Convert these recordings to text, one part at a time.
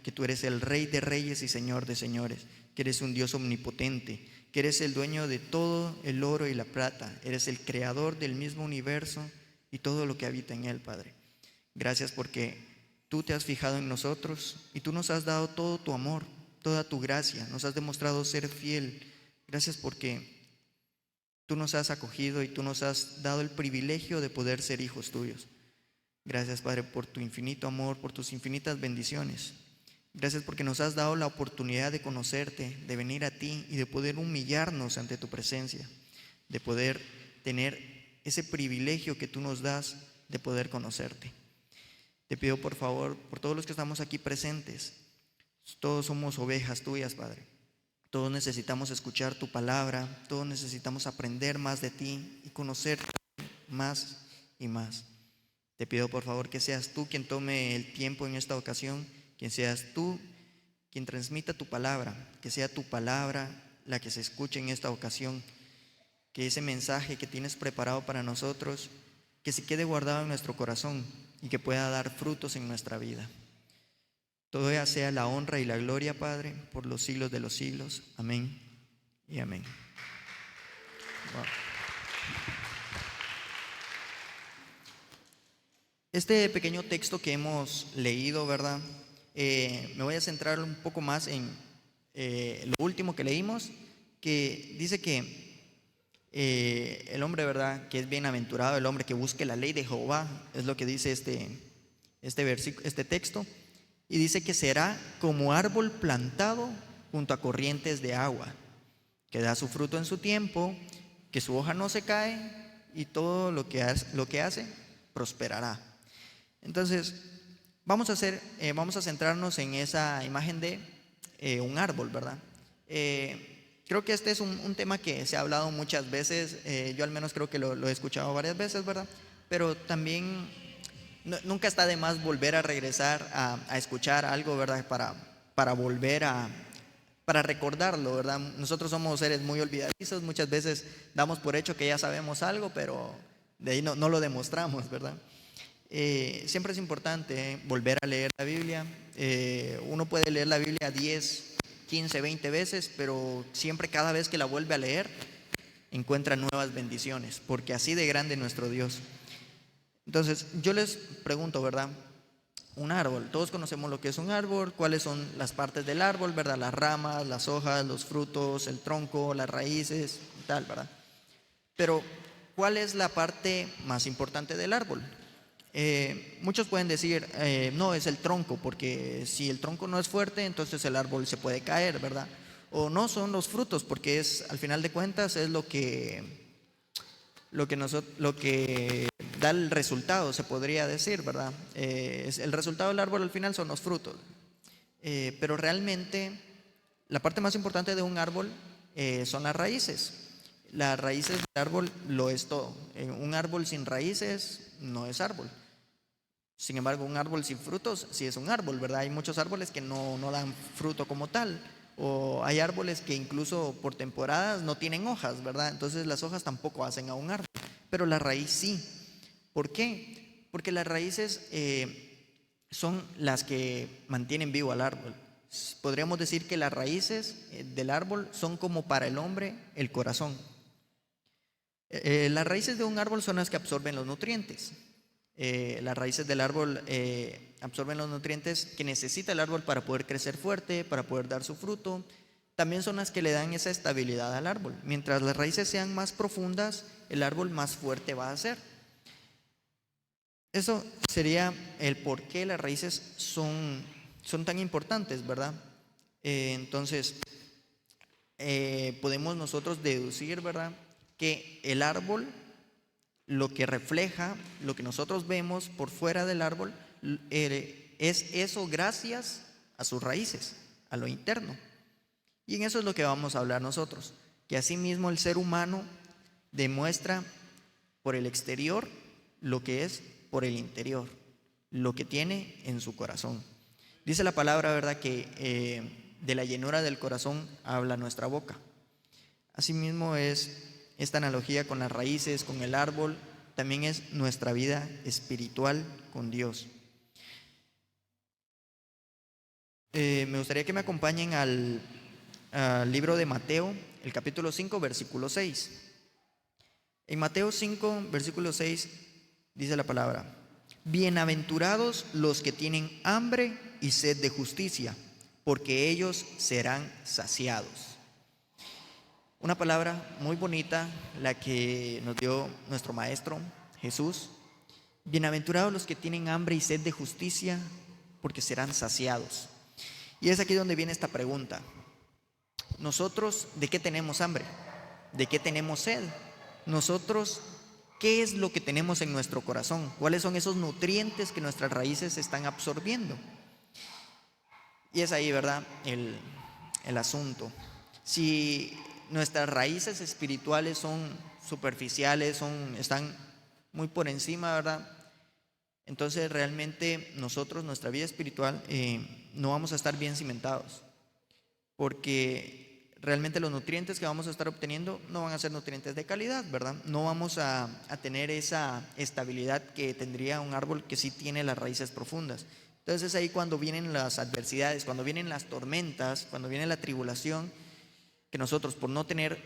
que tú eres el Rey de reyes y Señor de señores, que eres un Dios omnipotente, que eres el dueño de todo el oro y la plata, eres el creador del mismo universo y todo lo que habita en él, Padre. Gracias porque tú te has fijado en nosotros y tú nos has dado todo tu amor, toda tu gracia, nos has demostrado ser fiel. Gracias porque tú nos has acogido y tú nos has dado el privilegio de poder ser hijos tuyos. Gracias, Padre, por tu infinito amor, por tus infinitas bendiciones. Gracias porque nos has dado la oportunidad de conocerte, de venir a ti y de poder humillarnos ante tu presencia, de poder tener ese privilegio que tú nos das de poder conocerte. Te pido por favor, por todos los que estamos aquí presentes, todos somos ovejas tuyas, Padre. Todos necesitamos escuchar tu palabra, todos necesitamos aprender más de ti y conocerte más y más. Te pido por favor que seas tú quien tome el tiempo en esta ocasión, quien seas tú quien transmita tu palabra, que sea tu palabra la que se escuche en esta ocasión, que ese mensaje que tienes preparado para nosotros, que se quede guardado en nuestro corazón y que pueda dar frutos en nuestra vida. Todo ella sea la honra y la gloria, Padre, por los siglos de los siglos. Amén y amén. Wow. Este pequeño texto que hemos leído, ¿verdad? Me voy a centrar un poco más en lo último que leímos, que dice que el hombre, ¿verdad?, que es bienaventurado, el hombre que busque la ley de Jehová, es lo que dice este texto, y dice que será como árbol plantado junto a corrientes de agua, que da su fruto en su tiempo, que su hoja no se cae y todo lo que hace prosperará. Entonces, vamos a centrarnos en esa imagen de un árbol, ¿verdad? Creo que este es un tema que se ha hablado muchas veces, yo al menos creo que lo he escuchado varias veces, ¿verdad? Pero también nunca está de más volver a regresar a escuchar algo, ¿verdad? Para volver para recordarlo, ¿verdad? Nosotros somos seres muy olvidadizos, muchas veces damos por hecho que ya sabemos algo, pero de ahí no lo demostramos, ¿verdad? Siempre es importante volver a leer la Biblia. Uno puede leer la Biblia 10, 15, 20 veces, pero siempre cada vez que la vuelve a leer encuentra nuevas bendiciones, porque así de grande es nuestro Dios. Entonces yo les pregunto, ¿verdad? Un árbol, todos conocemos lo que es un árbol, cuáles son las partes del árbol, ¿verdad? Las ramas, las hojas, los frutos, el tronco, las raíces, tal, ¿verdad? Pero ¿cuál es la parte más importante del árbol? Muchos pueden decir, no, es el tronco, porque si el tronco no es fuerte, entonces el árbol se puede caer, ¿verdad? O no, son los frutos, porque al final de cuentas es lo que da el resultado, se podría decir, ¿verdad? El resultado del árbol al final son los frutos. Pero realmente la parte más importante de un árbol son las raíces. Las raíces del árbol lo es todo. Un árbol sin raíces no es árbol. Sin embargo, un árbol sin frutos sí es un árbol, ¿verdad? Hay muchos árboles que no dan fruto como tal. O hay árboles que incluso por temporadas no tienen hojas, ¿verdad? Entonces las hojas tampoco hacen a un árbol. Pero la raíz sí. ¿Por qué? Porque las raíces son las que mantienen vivo al árbol. Podríamos decir que las raíces del árbol son como para el hombre el corazón. Las raíces de un árbol son las que absorben los nutrientes. Las raíces del árbol absorben los nutrientes que necesita el árbol para poder crecer fuerte, para poder dar su fruto. También son las que le dan esa estabilidad al árbol. Mientras las raíces sean más profundas, el árbol más fuerte va a ser. Eso sería el por qué las raíces son tan importantes, ¿verdad? Entonces, podemos nosotros deducir, ¿verdad?, que el árbol, lo que refleja, lo que nosotros vemos por fuera del árbol, es eso gracias a sus raíces, a lo interno. Y en eso es lo que vamos a hablar nosotros, que asimismo el ser humano demuestra por el exterior lo que es por el interior, lo que tiene en su corazón. Dice la palabra, ¿verdad?, que de la llenura del corazón habla nuestra boca. Asimismo es esta analogía con las raíces, con el árbol, también es nuestra vida espiritual con Dios. Me gustaría que me acompañen al libro de Mateo, el capítulo 5, versículo 6. En Mateo 5, versículo 6 dice la palabra: bienaventurados los que tienen hambre y sed de justicia, porque ellos serán saciados. Una palabra muy bonita, la que nos dio nuestro Maestro Jesús. Bienaventurados los que tienen hambre y sed de justicia, porque serán saciados. Y es aquí donde viene esta pregunta. Nosotros, ¿de qué tenemos hambre? ¿De qué tenemos sed? Nosotros, ¿qué es lo que tenemos en nuestro corazón? ¿Cuáles son esos nutrientes que nuestras raíces están absorbiendo? Y es ahí, ¿verdad?, el asunto. Si nuestras raíces espirituales son superficiales, están muy por encima, ¿verdad?, entonces realmente nosotros, nuestra vida espiritual, no vamos a estar bien cimentados, porque realmente los nutrientes que vamos a estar obteniendo no van a ser nutrientes de calidad, ¿verdad? No vamos a tener esa estabilidad que tendría un árbol que sí tiene las raíces profundas. Entonces es ahí cuando vienen las adversidades, cuando vienen las tormentas, cuando viene la tribulación, que nosotros, por no tener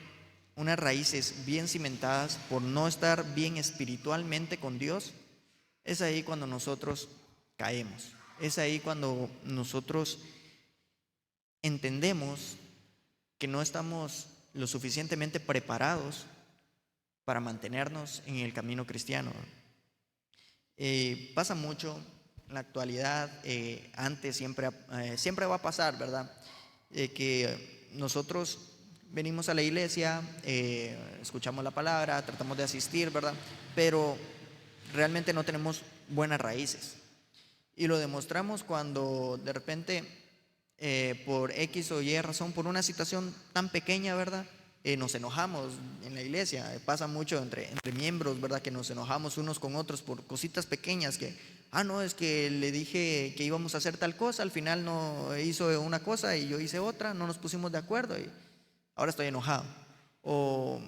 unas raíces bien cimentadas, por no estar bien espiritualmente con Dios, es ahí cuando nosotros caemos. Es ahí cuando nosotros entendemos que no estamos lo suficientemente preparados para mantenernos en el camino cristiano. Pasa mucho en la actualidad, antes siempre va a pasar, ¿verdad? Que nosotros venimos a la iglesia, escuchamos la palabra, tratamos de asistir, ¿verdad? Pero realmente no tenemos buenas raíces. Y lo demostramos cuando de repente, por X o Y razón, por una situación tan pequeña, ¿verdad?, nos enojamos en la iglesia. Pasa mucho entre miembros, ¿verdad?, que nos enojamos unos con otros por cositas pequeñas que, no, es que le dije que íbamos a hacer tal cosa, al final no hizo una cosa y yo hice otra, no nos pusimos de acuerdo y ahora estoy enojado. O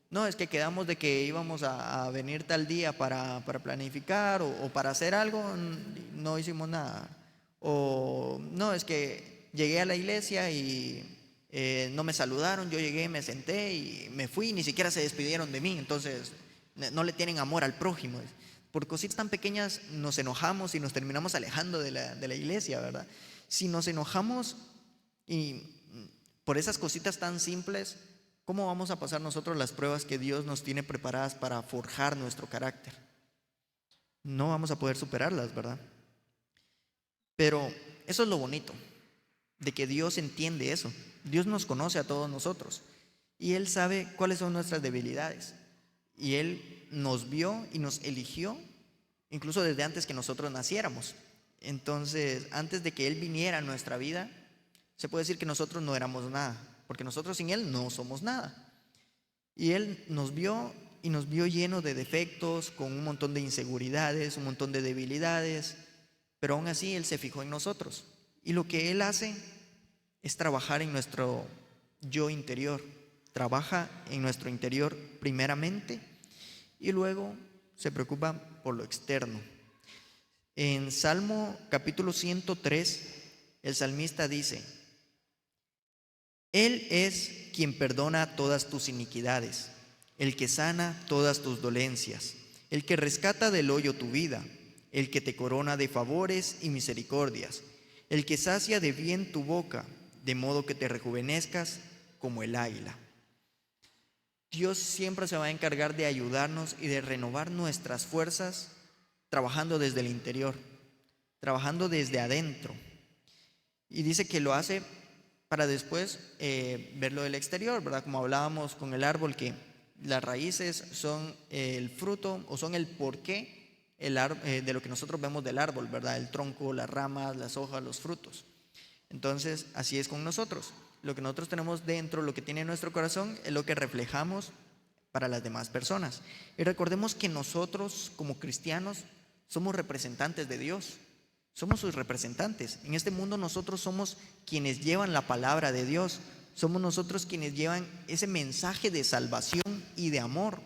no, es que quedamos de que íbamos a venir tal día para planificar o para hacer algo, no hicimos nada. O no, es que llegué a la iglesia y no me saludaron, yo llegué, me senté y me fui, ni siquiera se despidieron de mí. Entonces no le tienen amor al prójimo. Por cositas tan pequeñas nos enojamos y nos terminamos alejando de la iglesia, ¿verdad? Si nos enojamos y por esas cositas tan simples, ¿cómo vamos a pasar nosotros las pruebas que Dios nos tiene preparadas para forjar nuestro carácter? No vamos a poder superarlas, ¿verdad? Pero eso es lo bonito, de que Dios entiende eso. Dios nos conoce a todos nosotros y Él sabe cuáles son nuestras debilidades. Y Él nos vio y nos eligió incluso desde antes que nosotros naciéramos. Entonces, antes de que Él viniera a nuestra vida, se puede decir que nosotros no éramos nada, porque nosotros sin Él no somos nada. Y Él nos vio y nos vio llenos de defectos, con un montón de inseguridades, un montón de debilidades, pero aún así Él se fijó en nosotros. Y lo que Él hace es trabajar en nuestro yo interior. Trabaja en nuestro interior primeramente y luego se preocupa por lo externo. En Salmo capítulo 103, el salmista dice: Él es quien perdona todas tus iniquidades, el que sana todas tus dolencias, el que rescata del hoyo tu vida, el que te corona de favores y misericordias, el que sacia de bien tu boca, de modo que te rejuvenezcas como el águila. Dios siempre se va a encargar de ayudarnos y de renovar nuestras fuerzas, trabajando desde el interior, trabajando desde adentro. Y dice que lo hace para después verlo del exterior, ¿verdad? Como hablábamos con el árbol, que las raíces son el fruto o son el porqué de lo que nosotros vemos del árbol, ¿verdad? El tronco, las ramas, las hojas, los frutos. Entonces, así es con nosotros. Lo que nosotros tenemos dentro, lo que tiene nuestro corazón, es lo que reflejamos para las demás personas. Y recordemos que nosotros, como cristianos, somos representantes de Dios. Somos sus representantes. En este mundo nosotros somos quienes llevan la palabra de Dios. Somos nosotros quienes llevan ese mensaje de salvación y de amor.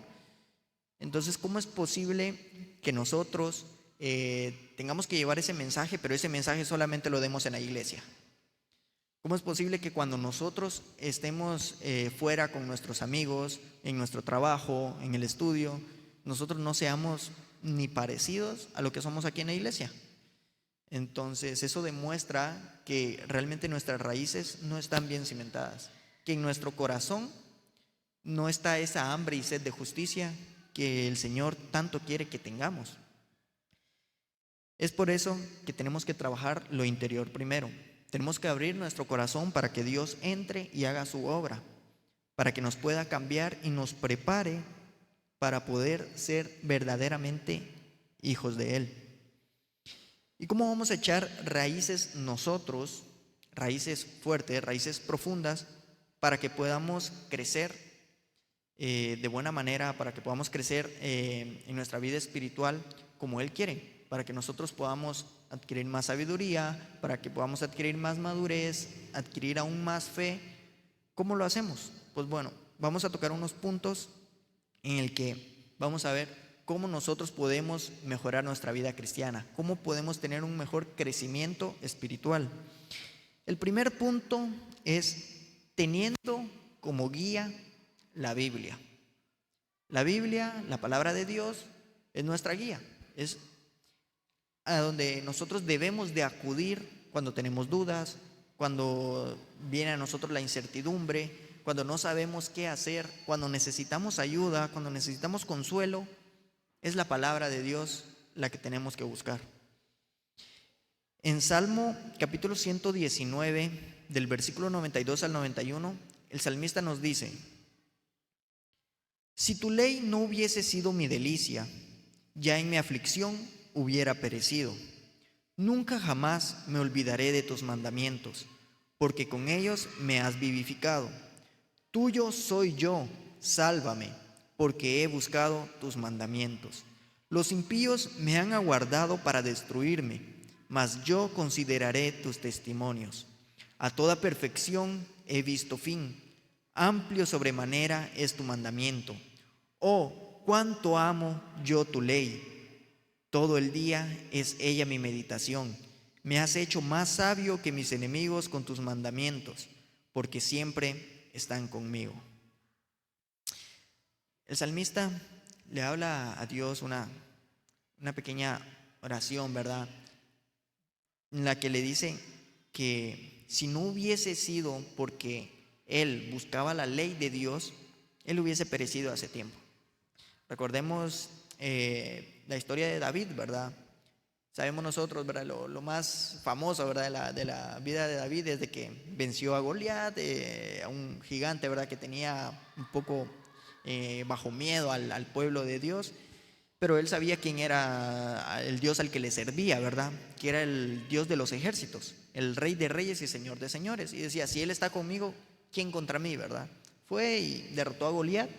Entonces, ¿cómo es posible que nosotros tengamos que llevar ese mensaje, pero ese mensaje solamente lo demos en la iglesia? ¿Cómo es posible que cuando nosotros estemos fuera con nuestros amigos, en nuestro trabajo, en el estudio, nosotros no seamos ni parecidos a lo que somos aquí en la iglesia? Entonces, eso demuestra que realmente nuestras raíces no están bien cimentadas, que en nuestro corazón no está esa hambre y sed de justicia que el Señor tanto quiere que tengamos. Es por eso que tenemos que trabajar lo interior primero. Tenemos que abrir nuestro corazón para que Dios entre y haga su obra, para que nos pueda cambiar y nos prepare para poder ser verdaderamente hijos de Él. ¿Y cómo vamos a echar raíces nosotros, raíces fuertes, raíces profundas, para que podamos crecer de buena manera, para que podamos crecer en nuestra vida espiritual como Él quiere, para que nosotros podamos adquirir más sabiduría, para que podamos adquirir más madurez, adquirir aún más fe? ¿Cómo lo hacemos? Pues bueno, vamos a tocar unos puntos en el que vamos a ver cómo nosotros podemos mejorar nuestra vida cristiana, cómo podemos tener un mejor crecimiento espiritual. El primer punto es teniendo como guía la Biblia. La Biblia, la palabra de Dios, es nuestra guía, es a donde nosotros debemos de acudir cuando tenemos dudas, cuando viene a nosotros la incertidumbre, cuando no sabemos qué hacer, cuando necesitamos ayuda, cuando necesitamos consuelo. Es la palabra de Dios la que tenemos que buscar. En Salmo capítulo 119, del versículo 92 al 91, el salmista nos dice: si tu ley no hubiese sido mi delicia, ya en mi aflicción hubiera perecido. Nunca jamás me olvidaré de tus mandamientos, porque con ellos me has vivificado. Tuyo soy yo, sálvame, porque he buscado tus mandamientos. Los impíos me han aguardado para destruirme, mas yo consideraré tus testimonios. A toda perfección he visto fin. Amplio sobremanera es tu mandamiento. Oh, cuánto amo yo tu ley. Todo el día es ella mi meditación. Me has hecho más sabio que mis enemigos con tus mandamientos, porque siempre están conmigo. El salmista le habla a Dios una pequeña oración, ¿verdad? En la que le dice que si no hubiese sido porque él buscaba la ley de Dios, él hubiese perecido hace tiempo. Recordemos la historia de David, ¿verdad? Sabemos nosotros, ¿verdad? Lo más famoso, ¿verdad? de la vida de David es de que venció a Goliat, a un gigante, ¿verdad? Que tenía un poco bajo miedo al pueblo de Dios, pero él sabía quién era el Dios al que le servía, ¿verdad? Que era el Dios de los ejércitos, el Rey de reyes y Señor de señores. Y decía: si Él está conmigo, ¿quién contra mí, verdad? Fue y derrotó a Goliat,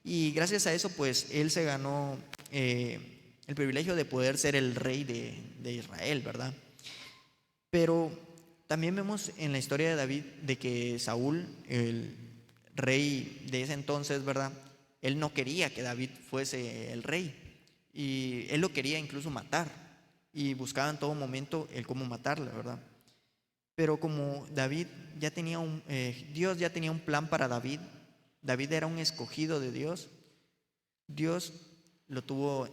y gracias a eso, pues, él se ganó el privilegio de poder ser el rey de Israel, ¿verdad? Pero también vemos en la historia de David de que Saúl, el rey de ese entonces, ¿verdad? Él no quería que David fuese el rey, y él lo quería incluso matar, y buscaba en todo momento el cómo matarle, ¿verdad? Pero como David ya tenía Dios ya tenía un plan para David. David era un escogido de Dios. Dios lo tuvo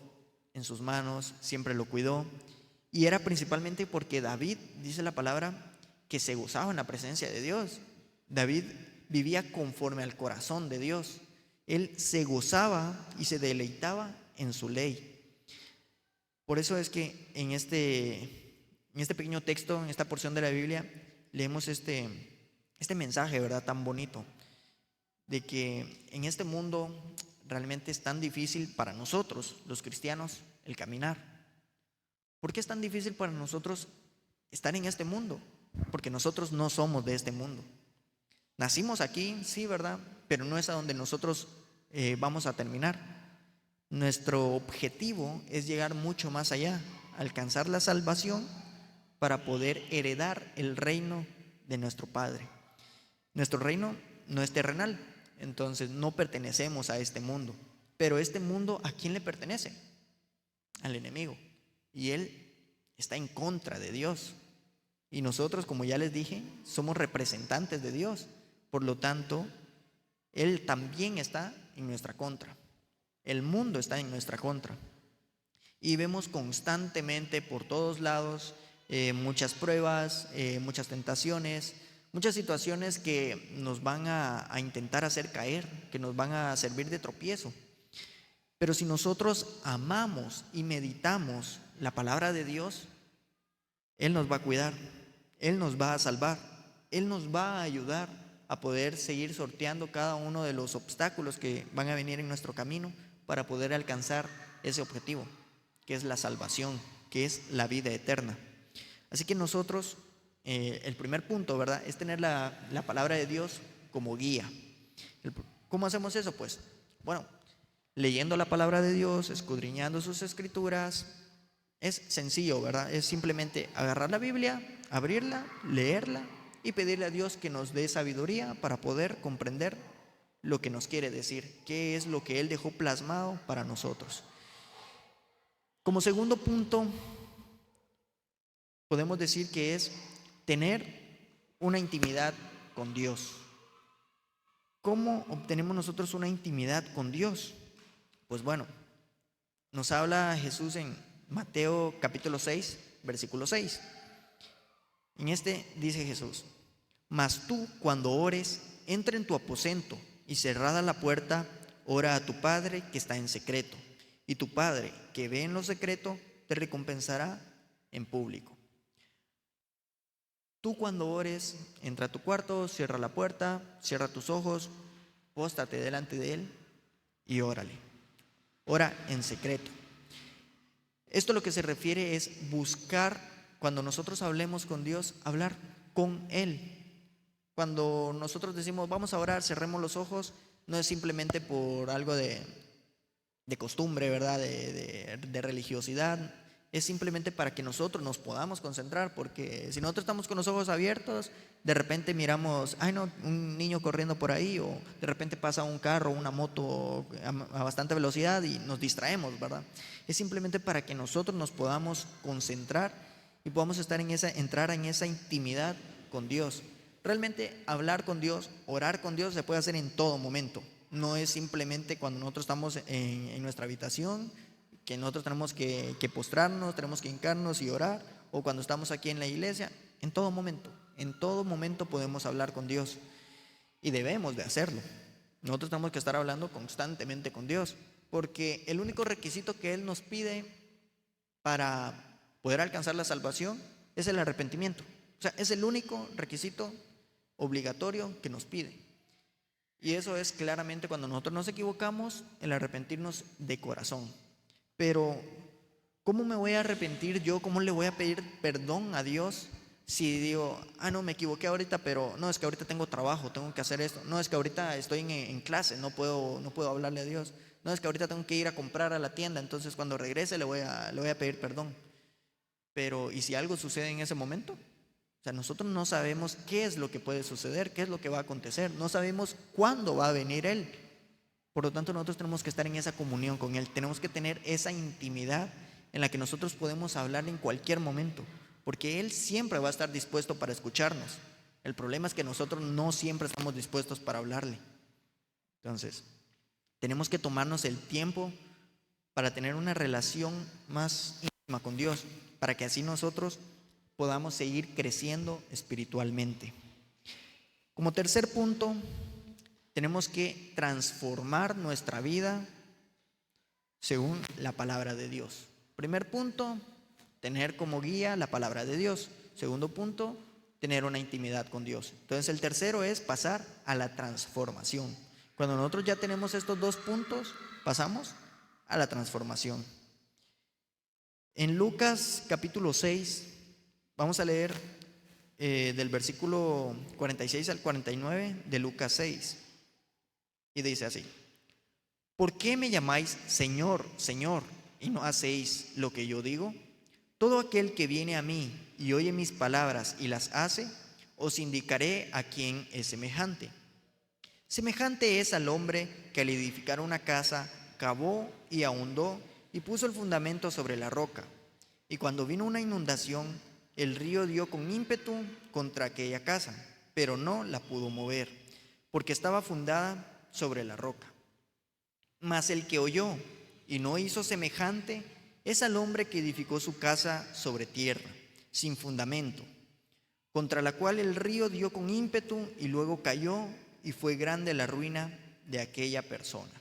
en sus manos, siempre lo cuidó, y era principalmente porque David, dice la palabra, que se gozaba en la presencia de Dios. David vivía conforme al corazón de Dios. Él se gozaba y se deleitaba en su ley. Por eso es que en este pequeño texto, en esta porción de la Biblia, leemos este mensaje, ¿verdad? Tan bonito, de que en este mundo realmente es tan difícil para nosotros, los cristianos, el caminar. ¿Por qué es tan difícil para nosotros estar en este mundo? Porque nosotros no somos de este mundo. Nacimos aquí, sí, ¿verdad? Pero no es a donde nosotros vamos a terminar. Nuestro objetivo es llegar mucho más allá, alcanzar la salvación para poder heredar el reino de nuestro Padre. Nuestro reino no es terrenal, entonces no pertenecemos a este mundo. Pero este mundo, ¿a quién le pertenece? Al enemigo. Y él está en contra de Dios. Y nosotros, como ya les dije, somos representantes de Dios. Por lo tanto, Él también está en nuestra contra. El mundo está en nuestra contra. Y vemos constantemente por todos lados muchas pruebas, muchas tentaciones, muchas situaciones que nos van a intentar hacer caer, que nos van a servir de tropiezo. Pero si nosotros amamos y meditamos la palabra de Dios, Él nos va a cuidar, Él nos va a salvar, Él nos va a ayudar a poder seguir sorteando cada uno de los obstáculos que van a venir en nuestro camino para poder alcanzar ese objetivo, que es la salvación, que es la vida eterna. Así que nosotros, el primer punto, ¿verdad?, es tener la palabra de Dios como guía. ¿Cómo hacemos eso? Pues, bueno, leyendo la palabra de Dios, escudriñando sus escrituras. Es sencillo, ¿verdad? Es simplemente agarrar la Biblia, abrirla, leerla y pedirle a Dios que nos dé sabiduría para poder comprender lo que nos quiere decir, qué es lo que Él dejó plasmado para nosotros. Como segundo punto, podemos decir que es tener una intimidad con Dios. ¿Cómo obtenemos nosotros una intimidad con Dios? Pues bueno, nos habla Jesús en Mateo capítulo 6, versículo 6. En este dice Jesús: mas tú, cuando ores, entra en tu aposento y cerrada la puerta, ora a tu Padre que está en secreto, y tu Padre que ve en lo secreto te recompensará en público. Tú, cuando ores, entra a tu cuarto, cierra la puerta, cierra tus ojos, póstrate delante de Él y órale. Ora en secreto. Esto lo que se refiere es buscar, cuando nosotros hablemos con Dios, hablar con Él. Cuando nosotros decimos vamos a orar, cerremos los ojos, no es simplemente por algo de costumbre, ¿verdad?, de religiosidad. Es simplemente para que nosotros nos podamos concentrar, porque si nosotros estamos con los ojos abiertos, de repente miramos, ay no, un niño corriendo por ahí, o de repente pasa un carro, una moto a bastante velocidad y nos distraemos, ¿verdad? Es simplemente para que nosotros nos podamos concentrar y podamos entrar en esa intimidad con Dios. Realmente hablar con Dios, orar con Dios se puede hacer en todo momento. No es simplemente cuando nosotros estamos en nuestra habitación, que nosotros tenemos que postrarnos, tenemos que hincarnos y orar, o cuando estamos aquí en la iglesia. En todo momento podemos hablar con Dios y debemos de hacerlo. Nosotros tenemos que estar hablando constantemente con Dios, porque el único requisito que Él nos pide para poder alcanzar la salvación es el arrepentimiento. O sea, es el único requisito obligatorio que nos pide. Y eso es claramente cuando nosotros nos equivocamos, el arrepentirnos de corazón. Pero, ¿cómo me voy a arrepentir yo? ¿Cómo le voy a pedir perdón a Dios si digo, no, me equivoqué ahorita, pero no, es que ahorita tengo trabajo, tengo que hacer esto. No, es que ahorita estoy en clase, no puedo hablarle a Dios. No, es que ahorita tengo que ir a comprar a la tienda, entonces cuando regrese le voy a pedir perdón. Pero, ¿y si algo sucede en ese momento? O sea, nosotros no sabemos qué es lo que puede suceder, qué es lo que va a acontecer. No sabemos cuándo va a venir Él. Por lo tanto, nosotros tenemos que estar en esa comunión con Él. Tenemos que tener esa intimidad en la que nosotros podemos hablar en cualquier momento, porque Él siempre va a estar dispuesto para escucharnos. El problema es que nosotros no siempre estamos dispuestos para hablarle. Entonces, tenemos que tomarnos el tiempo para tener una relación más íntima con Dios, para que así nosotros podamos seguir creciendo espiritualmente. Como tercer punto, tenemos que transformar nuestra vida según la palabra de Dios. Primer punto, tener como guía la palabra de Dios. Segundo punto, tener una intimidad con Dios. Entonces el tercero es pasar a la transformación. Cuando nosotros ya tenemos estos dos puntos, pasamos a la transformación. En Lucas capítulo 6, vamos a leer del versículo 46 al 49 de Lucas 6. Y dice así: ¿por qué me llamáis Señor, Señor, y no hacéis lo que yo digo? Todo aquel que viene a mí y oye mis palabras y las hace, os indicaré a quién es semejante. Semejante es al hombre que al edificar una casa, cavó y ahondó y puso el fundamento sobre la roca. Y cuando vino una inundación, el río dio con ímpetu contra aquella casa, pero no la pudo mover, porque estaba fundada sobre la roca. Mas el que oyó y no hizo semejante es al hombre que edificó su casa sobre tierra, sin fundamento, contra la cual el río dio con ímpetu y luego cayó, y fue grande la ruina de aquella persona.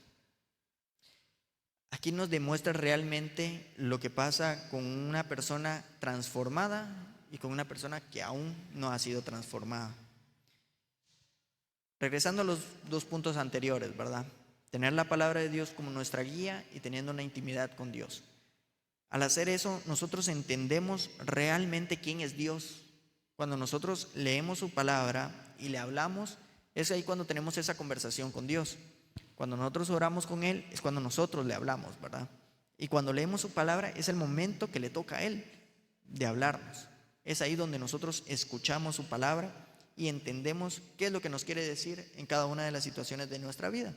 Aquí nos demuestra realmente lo que pasa con una persona transformada y con una persona que aún no ha sido transformada. Regresando a los dos puntos anteriores, ¿verdad? Tener la palabra de Dios como nuestra guía y teniendo una intimidad con Dios. Al hacer eso, nosotros entendemos realmente quién es Dios. Cuando nosotros leemos su palabra y le hablamos, es ahí cuando tenemos esa conversación con Dios. Cuando nosotros oramos con Él, es cuando nosotros le hablamos, ¿verdad? Y cuando leemos su palabra, es el momento que le toca a Él de hablarnos. Es ahí donde nosotros escuchamos su palabra y entendemos qué es lo que nos quiere decir en cada una de las situaciones de nuestra vida.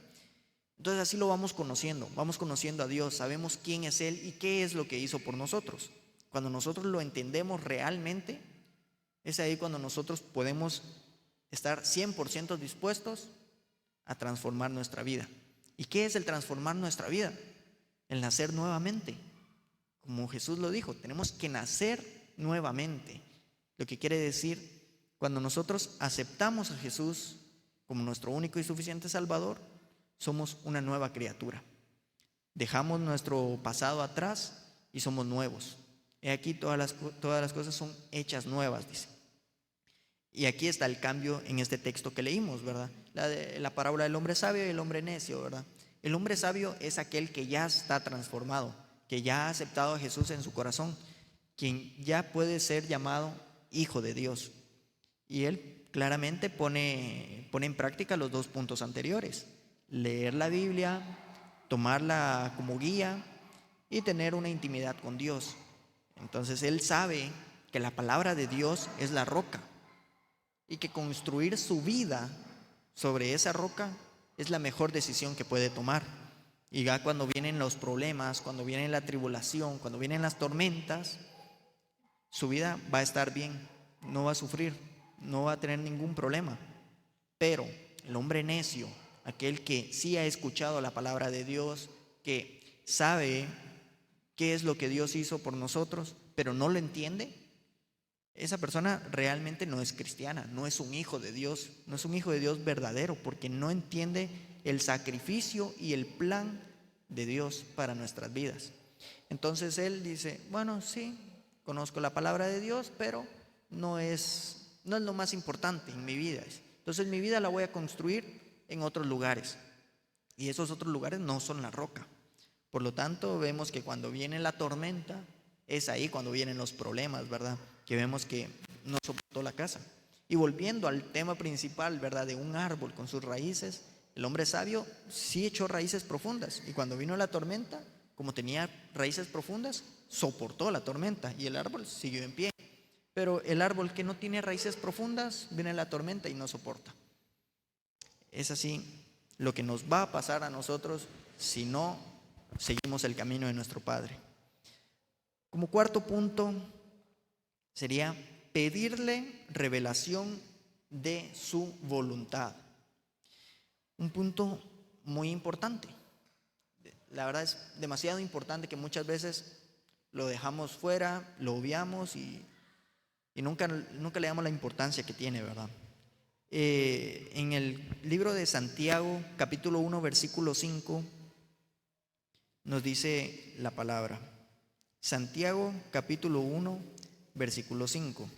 Entonces así lo vamos conociendo a Dios, sabemos quién es Él y qué es lo que hizo por nosotros. Cuando nosotros lo entendemos realmente, es ahí cuando nosotros podemos estar 100% dispuestos a transformar nuestra vida. ¿Y qué es el transformar nuestra vida? El nacer nuevamente. Como Jesús lo dijo, tenemos que nacer nuevamente. Lo que quiere decir, cuando nosotros aceptamos a Jesús como nuestro único y suficiente Salvador, somos una nueva criatura. Dejamos nuestro pasado atrás y somos nuevos. He aquí todas las cosas son hechas nuevas, dice. Y aquí está el cambio en este texto que leímos, ¿verdad? La parábola del hombre sabio y el hombre necio, ¿verdad? El hombre sabio es aquel que ya está transformado, que ya ha aceptado a Jesús en su corazón, quien ya puede ser llamado hijo de Dios. Y él claramente pone en práctica los dos puntos anteriores: leer la Biblia, tomarla como guía y tener una intimidad con Dios. Entonces él sabe que la palabra de Dios es la roca y que construir su vida sobre esa roca es la mejor decisión que puede tomar. Y ya cuando vienen los problemas, cuando viene la tribulación, cuando vienen las tormentas, su vida va a estar bien, no va a sufrir, no va a tener ningún problema. Pero el hombre necio, aquel que sí ha escuchado la palabra de Dios, que sabe qué es lo que Dios hizo por nosotros, pero no lo entiende, esa persona realmente no es cristiana, no es un hijo de Dios, no es un hijo de Dios verdadero, porque no entiende el sacrificio y el plan de Dios para nuestras vidas. Entonces él dice, bueno, sí, conozco la palabra de Dios, pero no es lo más importante en mi vida. Entonces mi vida la voy a construir en otros lugares, y esos otros lugares no son la roca. Por lo tanto, vemos que cuando viene la tormenta, es ahí cuando vienen los problemas, ¿verdad? Que vemos que no soportó la casa. Y volviendo al tema principal, ¿verdad? De un árbol con sus raíces, el hombre sabio sí echó raíces profundas. Y cuando vino la tormenta, como tenía raíces profundas, soportó la tormenta y el árbol siguió en pie. Pero el árbol que no tiene raíces profundas, viene la tormenta y no soporta. Es así lo que nos va a pasar a nosotros si no seguimos el camino de nuestro Padre. Como cuarto punto sería pedirle revelación de su voluntad. Un punto muy importante. La verdad es demasiado importante que muchas veces lo dejamos fuera, lo obviamos y nunca le damos la importancia que tiene, ¿verdad? En el libro de Santiago, capítulo 1, versículo 5, nos dice la palabra. Santiago, capítulo 1, versículo 5.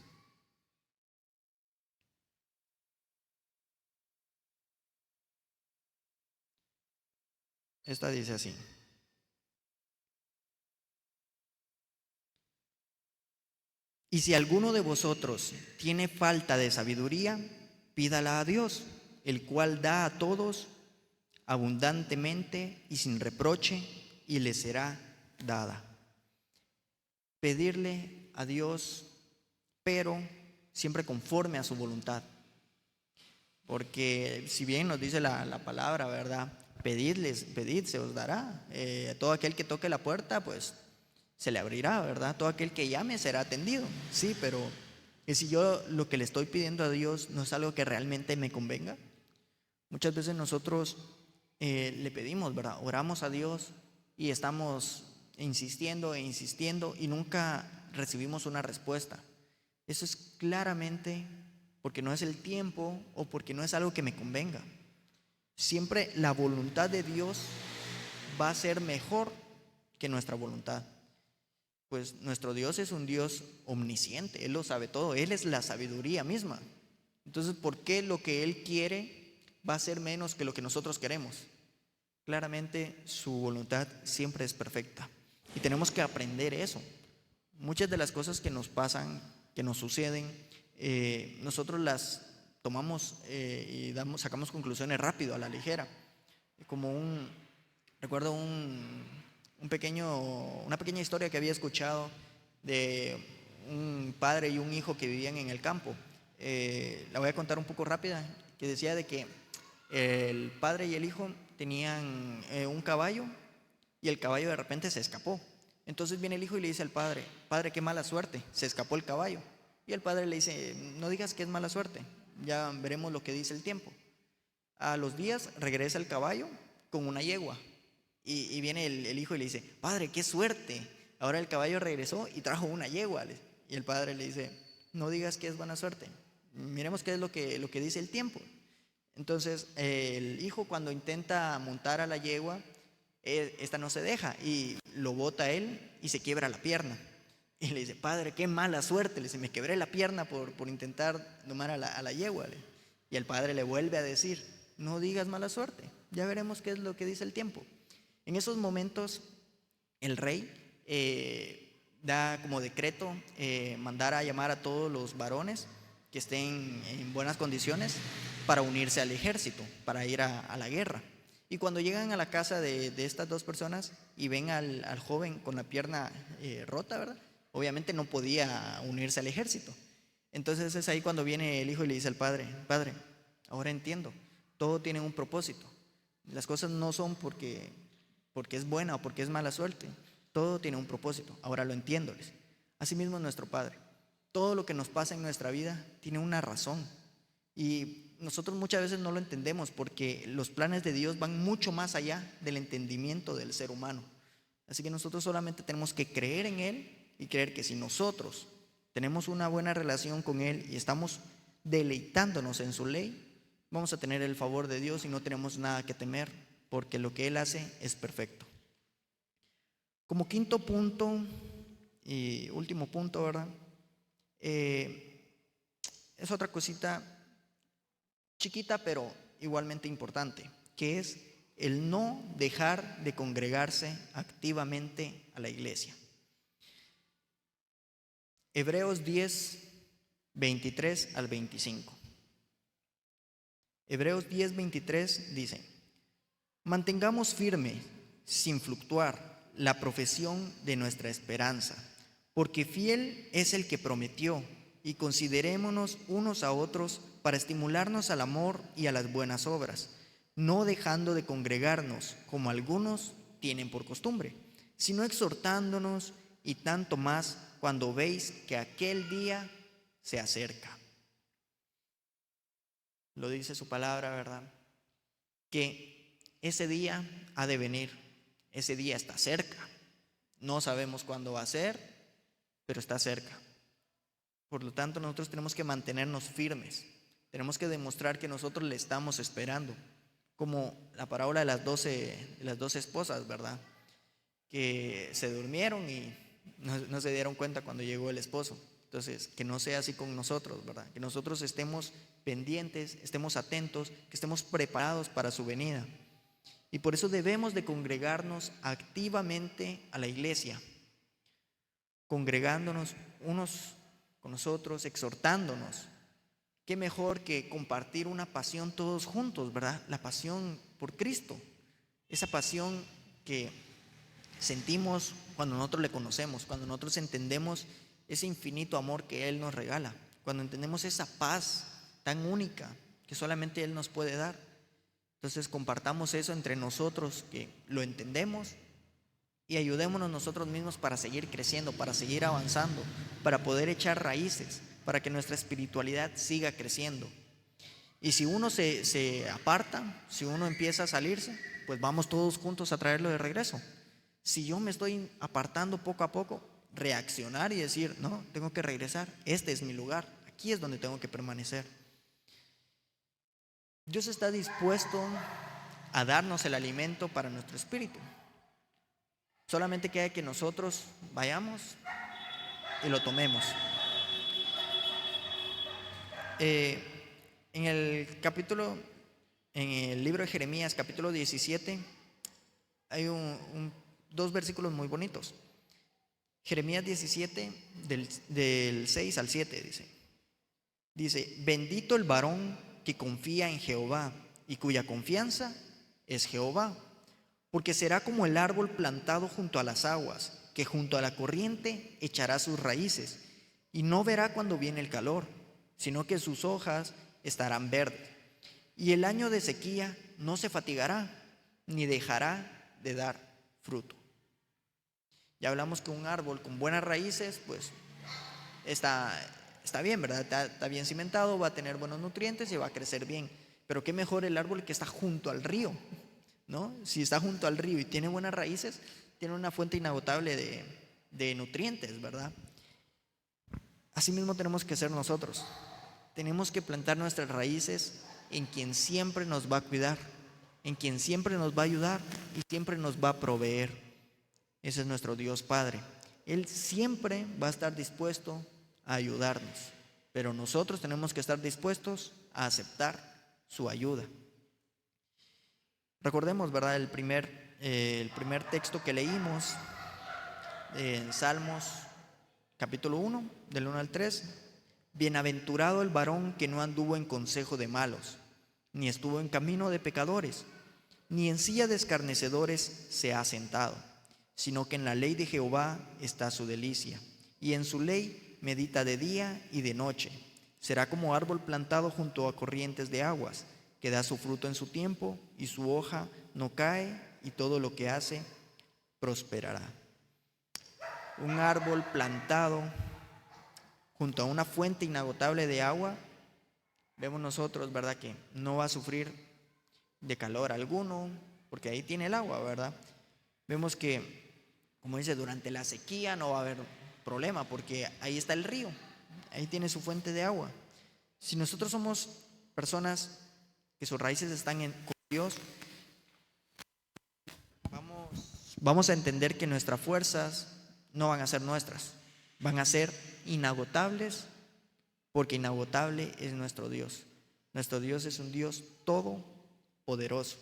Esta dice así: y si alguno de vosotros tiene falta de sabiduría, pídala a Dios, el cual da a todos abundantemente y sin reproche, y le será dada. Pedirle a Dios, pero siempre conforme a su voluntad. Porque si bien nos dice la palabra, ¿verdad? Pedid, se os dará. Todo aquel que toque la puerta, pues se le abrirá, ¿verdad? Todo aquel que llame será atendido. Sí, pero ¿y si yo lo que le estoy pidiendo a Dios no es algo que realmente me convenga? Muchas veces nosotros le pedimos, ¿verdad? Oramos a Dios y estamos insistiendo e insistiendo y nunca recibimos una respuesta. Eso es claramente porque no es el tiempo o porque no es algo que me convenga. Siempre la voluntad de Dios va a ser mejor que nuestra voluntad. Pues nuestro Dios es un Dios omnisciente, Él lo sabe todo, Él es la sabiduría misma. Entonces, ¿por qué lo que Él quiere va a ser menos que lo que nosotros queremos? Claramente su voluntad siempre es perfecta y tenemos que aprender eso. Muchas de las cosas que nos pasan, que nos suceden, nosotros las tomamos y sacamos conclusiones rápido, a la ligera. Recuerdo una pequeña historia que había escuchado de un padre y un hijo que vivían en el campo. La voy a contar un poco rápida, que decía de que el padre y el hijo tenían un caballo y el caballo de repente se escapó. Entonces viene el hijo y le dice al padre: padre, qué mala suerte, se escapó el caballo. Y el padre le dice: no digas que es mala suerte, ya veremos lo que dice el tiempo. A los días regresa el caballo con una yegua y viene el hijo y le dice: padre, qué suerte, ahora el caballo regresó y trajo una yegua. Y el padre le dice: no digas que es buena suerte, miremos qué es lo que dice el tiempo. Entonces el hijo, cuando intenta montar a la yegua, esta no se deja y lo bota él y se quiebra la pierna. Y le dice: padre, qué mala suerte, le dice: me quebré la pierna por intentar domar a la yegua. Y el padre le vuelve a decir: no digas mala suerte, ya veremos qué es lo que dice el tiempo. En esos momentos el rey da como decreto mandar a llamar a todos los varones que estén en buenas condiciones para unirse al ejército, para ir a la guerra. Y cuando llegan a la casa de estas dos personas y ven al joven con la pierna rota, ¿verdad? Obviamente no podía unirse al ejército. Entonces es ahí cuando viene el hijo y le dice al padre: padre, ahora entiendo, todo tiene un propósito. Las cosas no son porque es buena o porque es mala suerte. Todo tiene un propósito, ahora lo entiendo. Asimismo nuestro Padre. Todo lo que nos pasa en nuestra vida tiene una razón. Y nosotros muchas veces no lo entendemos porque los planes de Dios van mucho más allá del entendimiento del ser humano. Así que nosotros solamente tenemos que creer en Él y creer que si nosotros tenemos una buena relación con Él y estamos deleitándonos en su ley, vamos a tener el favor de Dios y no tenemos nada que temer, porque lo que Él hace es perfecto. Como quinto punto y último punto, ¿verdad? Es otra cosita chiquita pero igualmente importante, que es el no dejar de congregarse activamente a la iglesia. Hebreos 10, 23 al 25. Hebreos 10, 23 dice: mantengamos firme, sin fluctuar, la profesión de nuestra esperanza, porque fiel es el que prometió, y considerémonos unos a otros para estimularnos al amor y a las buenas obras, no dejando de congregarnos como algunos tienen por costumbre, sino exhortándonos, y tanto más cuando veis que aquel día se acerca. Lo dice su palabra, ¿verdad? Que ese día ha de venir, ese día está cerca. No sabemos cuándo va a ser, pero está cerca. Por lo tanto, nosotros tenemos que mantenernos firmes. Tenemos que demostrar que nosotros le estamos esperando. Como la parábola de las 12 esposas, ¿verdad? Que se durmieron y no se dieron cuenta cuando llegó el esposo. Entonces, que no sea así con nosotros, ¿verdad? Que nosotros estemos pendientes, estemos atentos, que estemos preparados para su venida. Y por eso debemos de congregarnos activamente a la iglesia, congregándonos unos con nosotros, exhortándonos. Qué mejor que compartir una pasión todos juntos, ¿verdad? La pasión por Cristo, esa pasión que sentimos cuando nosotros le conocemos, cuando nosotros entendemos ese infinito amor que Él nos regala, cuando entendemos esa paz tan única que solamente Él nos puede dar. Entonces compartamos eso entre nosotros que lo entendemos y ayudémonos nosotros mismos para seguir creciendo, para seguir avanzando, para poder echar raíces, para que nuestra espiritualidad siga creciendo. Y si uno se aparta, si uno empieza a salirse, pues vamos todos juntos a traerlo de regreso. Si yo me estoy apartando poco a poco, reaccionar y decir, no, tengo que regresar, este es mi lugar, aquí es donde tengo que permanecer. Dios está dispuesto a darnos el alimento para nuestro espíritu. Solamente queda que nosotros vayamos y lo tomemos. En el libro de Jeremías, capítulo 17, hay dos versículos muy bonitos. Jeremías 17, del 6 al 7 dice, bendito el varón que confía en Jehová y cuya confianza es Jehová, porque será como el árbol plantado junto a las aguas, que junto a la corriente echará sus raíces, y no verá cuando viene el calor, sino que sus hojas estarán verdes. Y el año de sequía no se fatigará, ni dejará de dar fruto. Ya hablamos que un árbol con buenas raíces, pues está bien, ¿verdad? Está bien cimentado, va a tener buenos nutrientes y va a crecer bien. Pero qué mejor el árbol que está junto al río, ¿no? Si está junto al río y tiene buenas raíces, tiene una fuente inagotable de nutrientes, ¿verdad? Así mismo tenemos que ser nosotros. Tenemos que plantar nuestras raíces en quien siempre nos va a cuidar, en quien siempre nos va a ayudar y siempre nos va a proveer. Ese es nuestro Dios Padre. Él siempre va a estar dispuesto a ayudarnos, pero nosotros tenemos que estar dispuestos a aceptar su ayuda. Recordemos, ¿verdad? El primer texto que leímos en Salmos capítulo 1, del 1 al 3. Bienaventurado el varón que no anduvo en consejo de malos, ni estuvo en camino de pecadores, ni en silla de escarnecedores se ha sentado, sino que en la ley de Jehová está su delicia, y en su ley medita de día y de noche. Será como árbol plantado junto a corrientes de aguas, que da su fruto en su tiempo, y su hoja no cae, y todo lo que hace prosperará. Un árbol plantado junto a una fuente inagotable de agua, vemos nosotros, ¿verdad?, que no va a sufrir de calor alguno, porque ahí tiene el agua, ¿verdad? Vemos que, como dice, durante la sequía no va a haber problema, porque ahí está el río, ahí tiene su fuente de agua. Si nosotros somos personas que sus raíces están con Dios, vamos a entender que nuestras fuerzas no van a ser nuestras, van a ser inagotables, porque inagotable es nuestro Dios. Nuestro Dios es un Dios todopoderoso,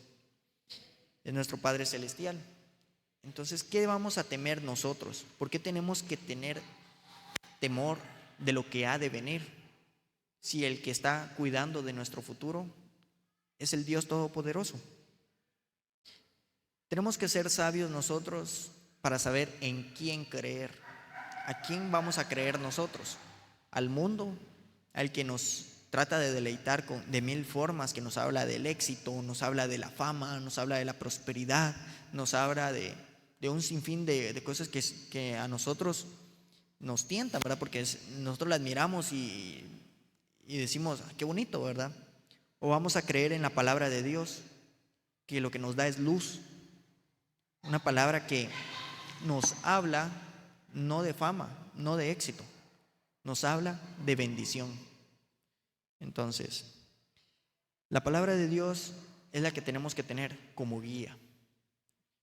es nuestro Padre Celestial. Entonces, ¿qué vamos a temer nosotros? ¿Por qué tenemos que tener temor de lo que ha de venir? Si el que está cuidando de nuestro futuro es el Dios Todopoderoso. Tenemos que ser sabios nosotros para saber en quién creer. ¿A quién vamos a creer nosotros? ¿Al mundo? ¿Al que nos trata de deleitar de mil formas, que nos habla del éxito, nos habla de la fama, nos habla de la prosperidad, nos habla de un sinfín de cosas que a nosotros nos tientan, ¿verdad? Porque nosotros la admiramos y decimos, qué bonito, ¿verdad? O vamos a creer en la palabra de Dios, que lo que nos da es luz, una palabra que nos habla no de fama, no de éxito, nos habla de bendición. Entonces, la palabra de Dios es la que tenemos que tener como guía.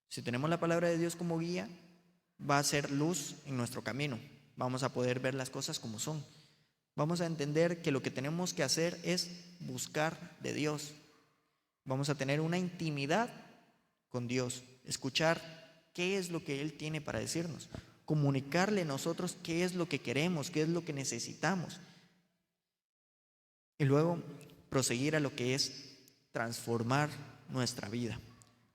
Si tenemos la palabra de Dios como guía, va a ser luz en nuestro camino. Vamos a poder ver las cosas como son. Vamos a entender que lo que tenemos que hacer es buscar de Dios. Vamos a tener una intimidad con Dios, escuchar qué es lo que Él tiene para decirnos, comunicarle a nosotros qué es lo que queremos, qué es lo que necesitamos. Y luego proseguir a lo que es transformar nuestra vida,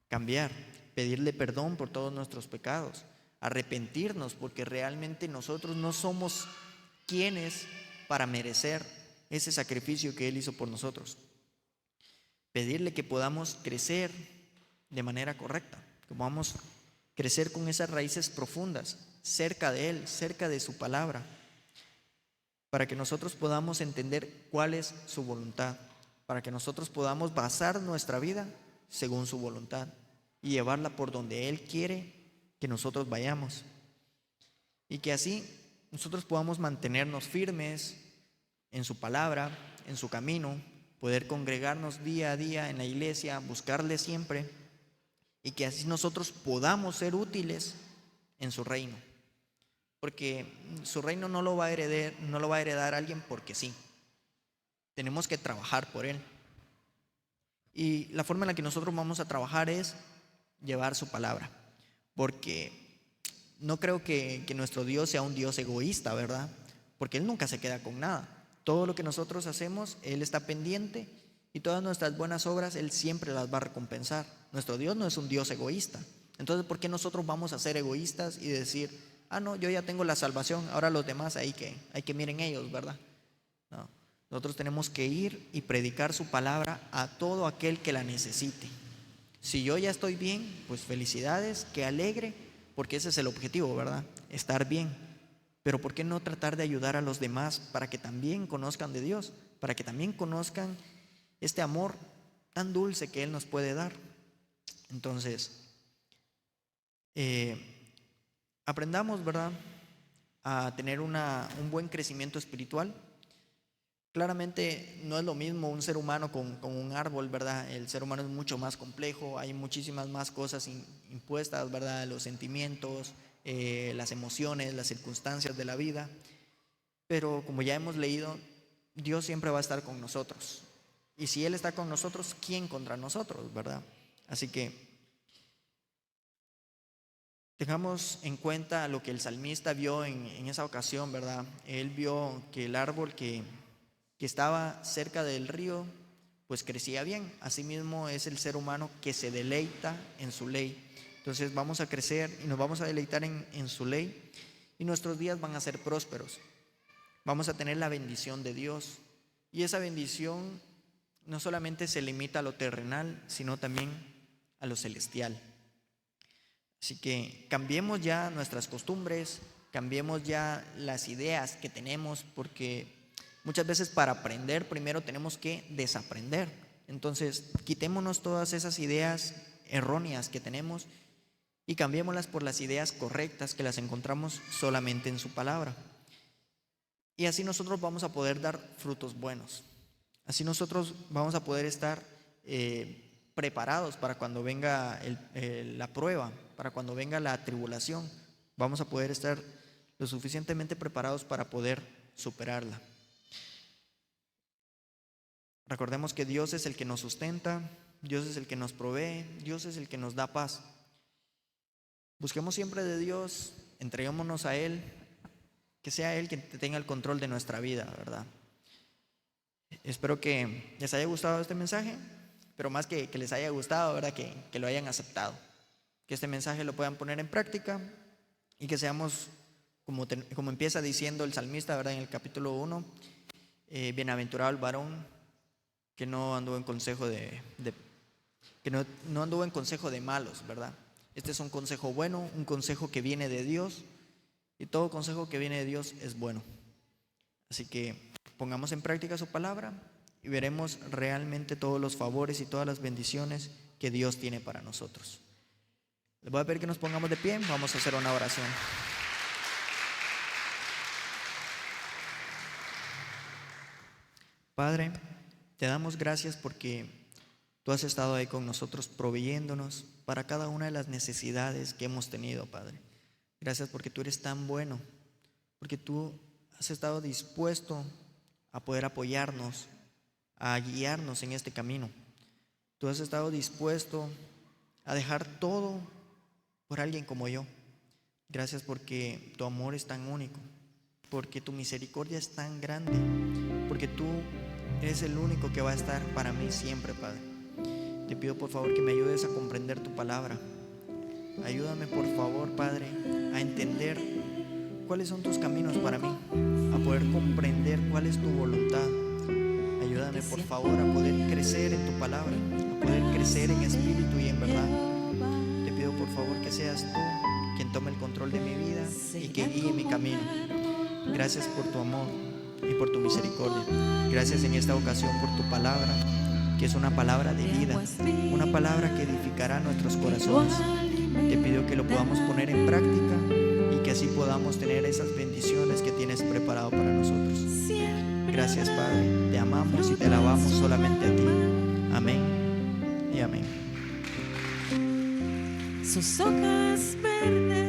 cambiar, pedirle perdón por todos nuestros pecados, arrepentirnos, porque realmente nosotros no somos quienes para merecer ese sacrificio que Él hizo por nosotros. Pedirle que podamos crecer de manera correcta, que podamos crecer con esas raíces profundas, cerca de Él, cerca de su palabra, para que nosotros podamos entender cuál es su voluntad, para que nosotros podamos basar nuestra vida según su voluntad y llevarla por donde Él quiere que nosotros vayamos. Y que así nosotros podamos mantenernos firmes en su palabra, en su camino, poder congregarnos día a día en la iglesia, buscarle siempre, y que así nosotros podamos ser útiles en su reino. Porque su reino no lo va a heredar alguien porque sí. Tenemos que trabajar por él. Y la forma en la que nosotros vamos a trabajar es llevar su palabra. Porque no creo que nuestro Dios sea un Dios egoísta, ¿verdad? Porque Él nunca se queda con nada. Todo lo que nosotros hacemos, Él está pendiente, y todas nuestras buenas obras Él siempre las va a recompensar. Nuestro Dios no es un Dios egoísta. Entonces, ¿por qué nosotros vamos a ser egoístas y decir, no, yo ya tengo la salvación, ahora los demás hay que miren ellos, ¿verdad? No. Nosotros tenemos que ir y predicar su palabra a todo aquel que la necesite. Si yo ya estoy bien, pues felicidades, qué alegre, porque ese es el objetivo, ¿verdad? Estar bien. Pero ¿por qué no tratar de ayudar a los demás para que también conozcan de Dios? Para que también conozcan este amor tan dulce que Él nos puede dar. Entonces, aprendamos, ¿verdad?, a tener un buen crecimiento espiritual. Claramente no es lo mismo un ser humano con un árbol, ¿verdad? El ser humano es mucho más complejo, hay muchísimas más cosas impuestas, ¿verdad? Los sentimientos, las emociones, las circunstancias de la vida. Pero como ya hemos leído, Dios siempre va a estar con nosotros. Y si Él está con nosotros, ¿quién contra nosotros, verdad? Así que tengamos en cuenta lo que el salmista vio en esa ocasión, ¿verdad? Él vio que el árbol que estaba cerca del río, pues crecía bien. Asimismo es el ser humano que se deleita en su ley. Entonces vamos a crecer y nos vamos a deleitar en su ley, y nuestros días van a ser prósperos. Vamos a tener la bendición de Dios, y esa bendición no solamente se limita a lo terrenal, sino también a lo celestial. Así que cambiemos ya nuestras costumbres, cambiemos ya las ideas que tenemos, porque muchas veces para aprender primero tenemos que desaprender. Entonces quitémonos todas esas ideas erróneas que tenemos y cambiémoslas por las ideas correctas que las encontramos solamente en su palabra. Y así nosotros vamos a poder dar frutos buenos. Así nosotros vamos a poder estar preparados para cuando venga la prueba, para cuando venga la tribulación. Vamos a poder estar lo suficientemente preparados para poder superarla. Recordemos que Dios es el que nos sustenta, Dios es el que nos provee, Dios es el que nos da paz. Busquemos siempre de Dios, entreguémonos a Él, que sea Él quien tenga el control de nuestra vida, ¿verdad? Espero que les haya gustado este mensaje, pero más que les haya gustado, ¿verdad?, que lo hayan aceptado, que este mensaje lo puedan poner en práctica, y que seamos, como empieza diciendo el salmista, ¿verdad?, en el capítulo 1, bienaventurado el varón que no anduvo en consejo no anduvo en consejo de malos, ¿verdad? Este es un consejo bueno, un consejo que viene de Dios, y todo consejo que viene de Dios es bueno. Así que pongamos en práctica su palabra y veremos realmente todos los favores y todas las bendiciones que Dios tiene para nosotros. Les voy a pedir que nos pongamos de pie, vamos a hacer una oración. Padre, te damos gracias porque tú has estado ahí con nosotros proveyéndonos para cada una de las necesidades que hemos tenido, Padre. Gracias porque tú eres tan bueno, porque tú has estado dispuesto a poder apoyarnos, a guiarnos en este camino. Tú has estado dispuesto a dejar todo por alguien como yo. Gracias porque tu amor es tan único, porque tu misericordia es tan grande, porque tú eres el único que va a estar para mí siempre, Padre. Te pido por favor que me ayudes a comprender tu palabra. Ayúdame por favor, Padre, a entender cuáles son tus caminos para mí, a poder comprender cuál es tu voluntad. Ayúdame por favor a poder crecer en tu palabra, a poder crecer en espíritu y en verdad. Te pido por favor, que seas tú quien tome el control de mi vida y que guíe mi camino. Gracias por tu amor y por tu misericordia. Gracias en esta ocasión por tu palabra, que es una palabra de vida, una palabra que edificará nuestros corazones. Te pido que lo podamos poner en práctica y que así podamos tener esas bendiciones que tienes preparado para nosotros. Gracias, Padre, te amamos y te alabamos solamente a ti. Amén y amén. Sus hojas verdes